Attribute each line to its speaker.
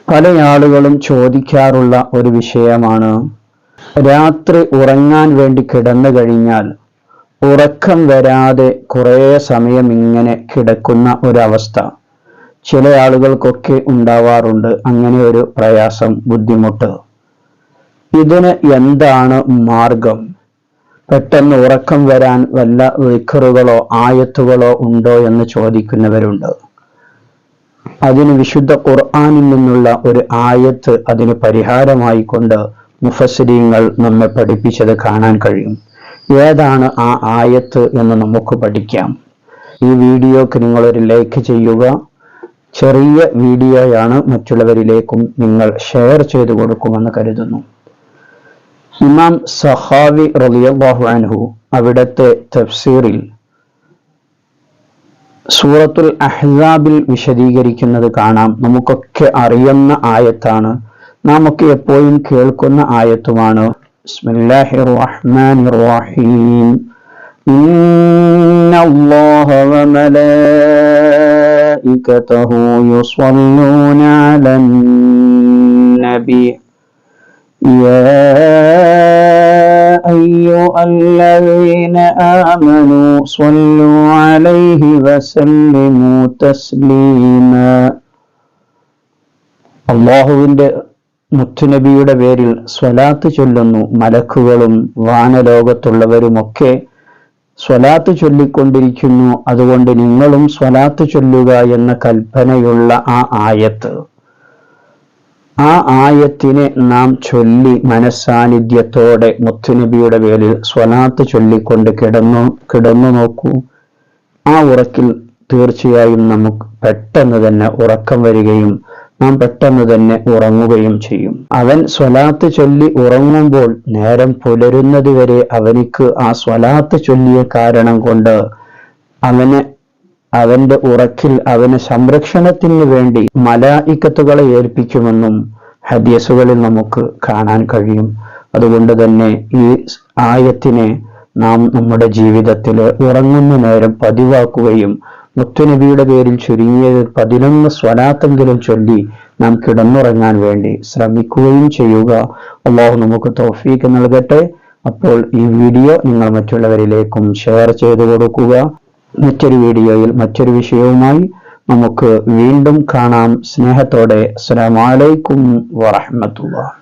Speaker 1: പല ആളുകളും ചോദിക്കാറുള്ള ഒരു വിഷയമാണ്, രാത്രി ഉറങ്ങാൻ വേണ്ടി കിടന്നു കഴിഞ്ഞാൽ ഉറക്കം വരാതെ കുറേ സമയം ഇങ്ങനെ കിടക്കുന്ന ഒരവസ്ഥ. ചില ആളുകൾക്കൊക്കെ ഉണ്ടാവാറുണ്ട് അങ്ങനെ ഒരു പ്രയാസം, ബുദ്ധിമുട്ട്. ഇതിന് എന്താണ് മാർഗം? പെട്ടെന്ന് ഉറക്കം വരാൻ വല്ല ദിക്റുകളോ ആയത്തുകളോ ഉണ്ടോ എന്ന് ചോദിക്കുന്നവരുണ്ട്. അതിന് വിശുദ്ധ ഖുർആനിൽ നിന്നുള്ള ഒരു ആയത്ത് അതിന് പരിഹാരമായി കൊണ്ട് മുഫസ്സിരീങ്ങൾ നമ്മെ പഠിപ്പിച്ചത് കാണാൻ കഴിയും. ഏതാണ് ആ ആയത്ത് എന്ന് നമുക്ക് പഠിക്കാം. ഈ വീഡിയോക്ക് നിങ്ങളൊരു ലൈക്ക് ചെയ്യുക. ചെറിയ വീഡിയോയാണ്, മറ്റുള്ളവരിലേക്കും നിങ്ങൾ ഷെയർ ചെയ്തു കൊടുക്കുമെന്ന് കരുതുന്നു. ഇമാം സഖാവി റളിയല്ലാഹു അൻഹു അവിടത്തെ തഫ്സീറിൽ സൂറത്തുൽ അഹ്സാബിൽ വിശദീകരിക്കുന്നത് കാണാം. നമുക്കൊക്കെ അറിയുന്ന ആയത്താണ്, നാം ഒക്കെ എപ്പോഴും കേൾക്കുന്ന ആയത്തുമാണ്. ബിസ്മില്ലാഹിർ റഹ്മാനിർ റഹീം. ഇന്നല്ലാഹ വമലായികതഹു യുസ്വല്ലൂന അലൻ നബി യാ അയ്യുഹല്ലദീന ആമനൂ സ്വല്ലൂ അലൈഹി വസല്ലിമൂ തസ്ലീമാ. അല്ലാഹുവിന്റെ മുത്തുനബിയുടെ പേരിൽ സ്വലാത്ത് ചൊല്ലുന്നു. മലക്കുകളും വാനലോകത്തുള്ളവരുമൊക്കെ സ്വലാത്ത് ചൊല്ലിക്കൊണ്ടിരിക്കുന്നു. അതുകൊണ്ട് നിങ്ങളും സ്വലാത്ത് ചൊല്ലുക എന്ന കൽപ്പനയുള്ള ആ ആയത്ത്, ആ ആയത്തിനെ നാം ചൊല്ലി മനസ്സാന്നിധ്യത്തോടെ മുത്തുനബിയുടെ പേരിൽ സ്വലാത്ത് ചൊല്ലിക്കൊണ്ട് കിടന്നു നോക്കൂ. ആ ഉറക്കിൽ തീർച്ചയായും നമുക്ക് പെട്ടെന്ന് തന്നെ ഉറക്കം വരികയും നാം പെട്ടെന്ന് തന്നെ ഉറങ്ങുകയും ചെയ്യും. അവൻ സ്വലാത്ത് ചൊല്ലി ഉറങ്ങുമ്പോൾ നേരം പുലരുന്നത് വരെ അവനിക്ക് ആ സ്വലാത്ത് ചൊല്ലിയ കാരണം കൊണ്ട് അവന്റെ ഉറക്കിൽ അവന് സംരക്ഷണത്തിന് വേണ്ടി മലായിക്കത്തുകളെ ഏൽപ്പിക്കുമെന്നും ഹദീസുകളിൽ നമുക്ക് കാണാൻ കഴിയും. അതുകൊണ്ട് തന്നെ ഈ ആയത്തിനെ നാം നമ്മുടെ ജീവിതത്തിൽ ഉറങ്ങുന്ന നേരം പതിവാക്കുകയും മുത്തുനബിയുടെ പേരിൽ ചുരുങ്ങിയത് 11 സ്വലാത്തെങ്കിലും ചൊല്ലി നാം കിടന്നുറങ്ങാൻ വേണ്ടി ശ്രമിക്കുകയും ചെയ്യുക. അല്ലാഹു നമുക്ക് തൗഫീഖ് നൽകട്ടെ. അപ്പോൾ ഈ വീഡിയോ നിങ്ങൾ മറ്റുള്ളവരിലേക്കും ഷെയർ ചെയ്തു കൊടുക്കുക. മറ്റൊരു വീഡിയോയിൽ മറ്റൊരു വിഷയവുമായി നമുക്ക് വീണ്ടും കാണാം. സ്നേഹത്തോടെ അസ്സലാമു അലൈക്കും വറഹ്മത്തുള്ളാഹി.